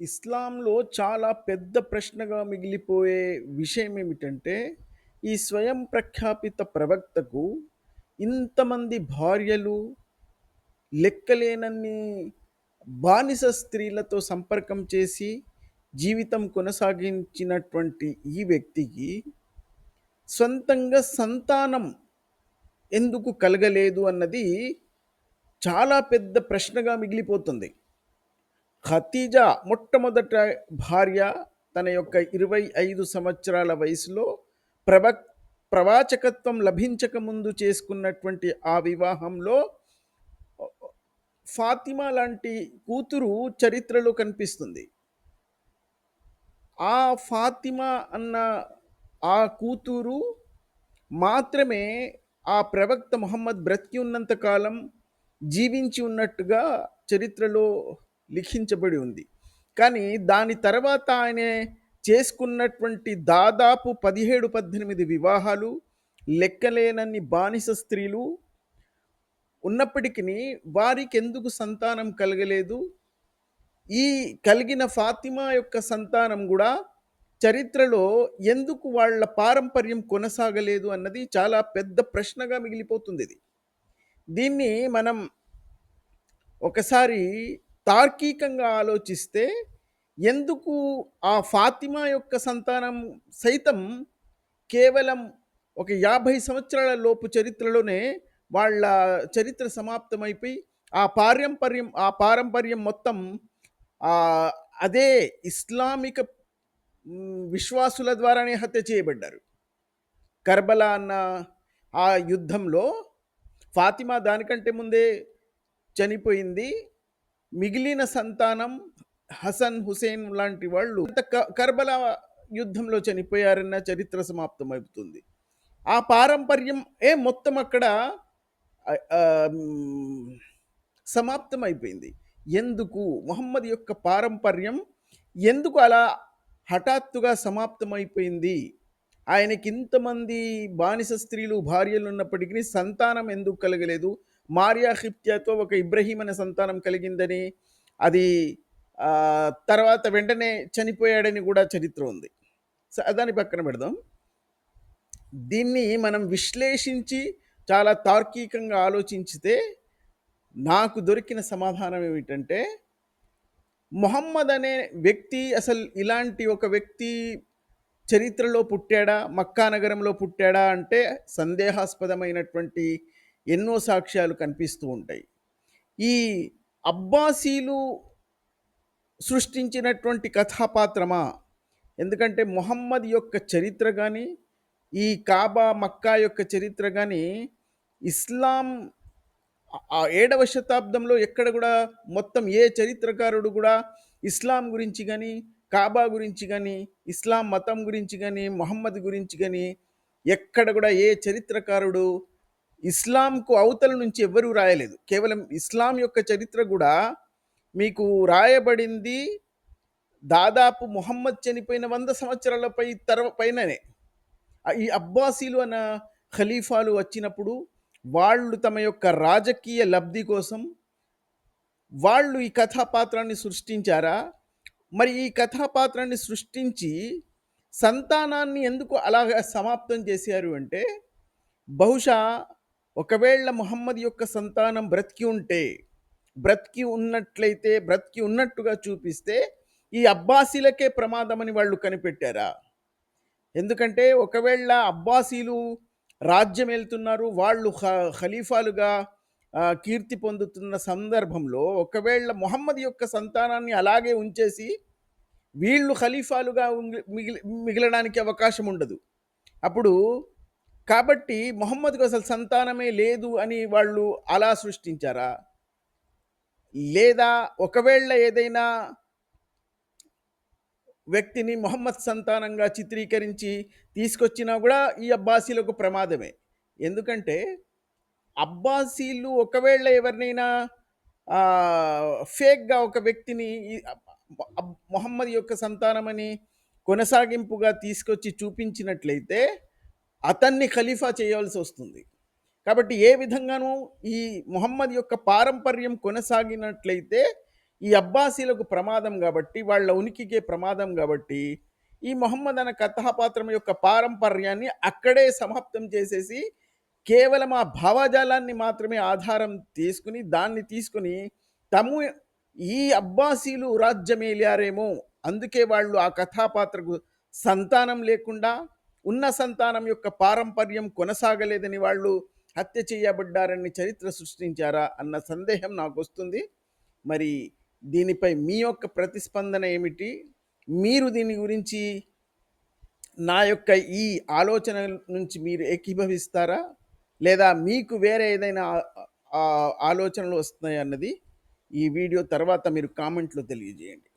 ఇస్లాంలో చాలా పెద్ద ప్రశ్నగా మిగిలిపోయే విషయం ఏమిటంటే, ఈ స్వయం ప్రఖ్యాపిత ప్రవక్తకు ఇంతమంది భార్యలు, లెక్కలేనన్ని బానిస స్త్రీలతో సంపర్కం చేసి జీవితం కొనసాగించినటువంటి ఈ వ్యక్తికి సొంతంగా సంతానం ఎందుకు కలగలేదు అన్నది చాలా పెద్ద ప్రశ్నగా మిగిలిపోతుంది. ఖతీజా మొట్టమొదట భార్య తన యొక్క 25 సంవత్సరాల వయసులో ప్రవక్ ప్రవాచకత్వం లభించక ముందు చేసుకున్నటువంటి ఆ వివాహంలో ఫాతిమా లాంటి కూతురు చరిత్రలో కనిపిస్తుంది. ఆ ఫాతిమా అన్న ఆ కూతురు మాత్రమే ఆ ప్రవక్త ముహమ్మద్ బ్రతికి ఉన్నంత కాలం జీవించి ఉన్నట్టుగా చరిత్రలో లిఖించబడి ఉంది. కానీ దాని తర్వాత ఆయన చేసుకున్నటువంటి దాదాపు 17, 18 వివాహాలు, లెక్కలేనన్ని బానిస స్త్రీలు ఉన్నప్పటికిని వారికెందుకు సంతానం కలగలేదు? ఈ కలిగిన ఫాతిమా యొక్క సంతానం గూడా చరిత్రలో ఎందుకు వాళ్ళ పారంపర్యం కొనసాగలేదు అన్నది చాలా పెద్ద ప్రశ్నగా మిగిలిపోతుందిది. దీన్ని మనం ఒకసారి తార్కికంగా ఆలోచిస్తే, ఎందుకు ఆ ఫాతిమా యొక్క సంతానం సైతం కేవలం ఒక 50 సంవత్సరాల లోపు చరిత్రలోనే వాళ్ళ చరిత్ర సమాప్తమైపోయి, ఆ పారంపర్యం మొత్తం ఆహ్, అదే ఇస్లామిక విశ్వాసుల ద్వారానే హత్య చేయబడ్డారు. కర్బలా అన్న ఆ యుద్ధంలో ఫాతిమా దానికంటే ముందే చనిపోయింది. మిగిలిన సంతానం హసన్, హుసేన్ లాంటి వాళ్ళు కర్బలా యుద్ధంలో చనిపోయారన్న చరిత్ర సమాప్తమవుతుంది. ఆ పారంపర్యం మొత్తం అక్కడ ఆహ్, ఆహ్, హ్మ్, సమాప్తమైపోయింది. ఎందుకు? ముహమ్మద్ యొక్క పారంపర్యం ఎందుకు అలా హఠాత్తుగా సమాప్తమైపోయింది? ఆయనకింతమంది బానిస స్త్రీలు, భార్యలున్నప్పటికిని సంతానం ఎందుకు కలగలేదు? మారియా ఖిప్తియాతో ఒక ఇబ్రహీం అనే సంతానం కలిగిందని, అది తర్వాత వెంటనే చనిపోయాడని కూడా చరిత్ర ఉంది. దాన్ని పక్కన పెడదాం. దీన్ని మనం విశ్లేషించి చాలా తార్కికంగా ఆలోచించితే నాకు దొరికిన సమాధానం ఏమిటంటే, మొహమ్మద్ అనే వ్యక్తి అసలు ఇలాంటి ఒక వ్యక్తి చరిత్రలో పుట్టాడా? మక్కా నగరంలో పుట్టాడా? అంటే సందేహాస్పదమైనటువంటి ఎన్నో సాక్ష్యాలు కనిపిస్తూ ఉంటాయి. ఈ అబ్బాసీలు సృష్టించినటువంటి కథాపాత్రమా? ఎందుకంటే మొహమ్మద్ యొక్క చరిత్ర గానీ, ఈ కాబా, మక్కా యొక్క చరిత్ర గానీ, ఇస్లాం ఆ 7వ శతాబ్దంలో ఎక్కడ గూడా మొత్తం ఏ చరిత్రకారుడు గూడా ఇస్లాం గురించి గానీ, కాబా గురించి గానీ, ఇస్లాం మతం గురించి గానీ, మొహమ్మద్ గురించి గానీ, ఎక్కడ గూడా ఏ చరిత్రకారుడు ఇస్లాంకు అవతల నుంచి ఎవ్వరూ రాయలేదు. కేవలం ఇస్లాం యొక్క చరిత్ర గూడా మీకు రాయబడింది దాదాపు మొహమ్మద్ చనిపోయిన 100 సంవత్సరాల పైననే. ఈ అబ్బాసీలు అన్న ఖలీఫాలు వచ్చినప్పుడు వాళ్ళు తమ యొక్క రాజకీయ లబ్ధి కోసం వాళ్ళు ఈ కథాపాత్రాన్ని సృష్టించారా? మరి ఈ కథాపాత్రాన్ని సృష్టించి సంతానాన్ని ఎందుకు అలాగా సమాప్తం చేశారు అంటే, బహుశా ఒకవేళ మొహమ్మద్ యొక్క సంతానం బ్రతికి ఉన్నట్టుగా చూపిస్తే ఈ అబ్బాసీలకే ప్రమాదమని వాళ్ళు కనిపెట్టారా? ఎందుకంటే ఒకవేళ అబ్బాసీలు రాజ్యం ఏలుతున్నారు, వాళ్ళు ఖలీఫాలుగా కీర్తి పొందుతున్న సందర్భంలో ఒకవేళ మొహమ్మద్ యొక్క సంతానాన్ని అలాగే ఉంచేసి వీళ్ళు ఖలీఫాలుగా మిగలడానికి అవకాశం ఉండదు. అప్పుడు కాబట్టి మొహమ్మద్‌కు అసలు సంతానమే లేదు అని వాళ్ళు అలా సృష్టించారా? లేదా ఒకవేళ ఏదైనా వ్యక్తిని మొహమ్మద్ సంతానంగా చిత్రీకరించి తీసుకొచ్చినా గూడా ఈ అబ్బాసీలకు ప్రమాదమే. ఎందుకంటే అబ్బాసీలు ఒకవేళ ఎవరినైనా ఫేక్‌గా ఒక వ్యక్తిని ఈ మొహమ్మద్ యొక్క సంతానమని కొనసాగింపుగా తీసుకొచ్చి చూపించినట్లయితే అతన్ని ఖలీఫా చేయవలసొస్తుంది. కాబట్టి ఏ విధంగానూ ఈ మొహమ్మద్ యొక్క పారంపర్యం కొనసాగినట్లయితే ఈ అబ్బాసీలకు ప్రమాదం గాబట్టి, వాళ్ళ ఉనికికే ప్రమాదం గాబట్టి, ఈ మొహమ్మద్ అనే కథాపాత్రం యొక్క పారంపర్యాన్ని అక్కడే సమాప్తం చేసేసి, కేవలం ఆ భావజాలాన్ని మాత్రమే ఆధారం తీసుకొని, దాన్ని తీసుకొని తము ఈ అబ్బాసీలు రాజ్యమేలారేమో, అందుకే వాళ్ళు ఆ కథాపాత్రకు సంతానం లేకుండా, ఉన్న సంతానం యొక్క పారంపర్యం కొనసాగలేదని వాళ్ళు హత్య చేయబడ్డారని చరిత్ర సృష్టించారా అన్న సందేహం నాకొస్తుంది. మరి దీనిపై మీ యొక్క ప్రతిస్పందన ఏమిటి? మీరు దీని గురించి నా యొక్క ఈ ఆలోచన నుంచి మీరు ఏకీభవిస్తారా? లేదా మీకు వేరే ఏదైనా ఆలోచనలు వస్తున్నాయా అన్నది ఈ వీడియో తర్వాత మీరు కామెంట్‌లో తెలియజేయండి.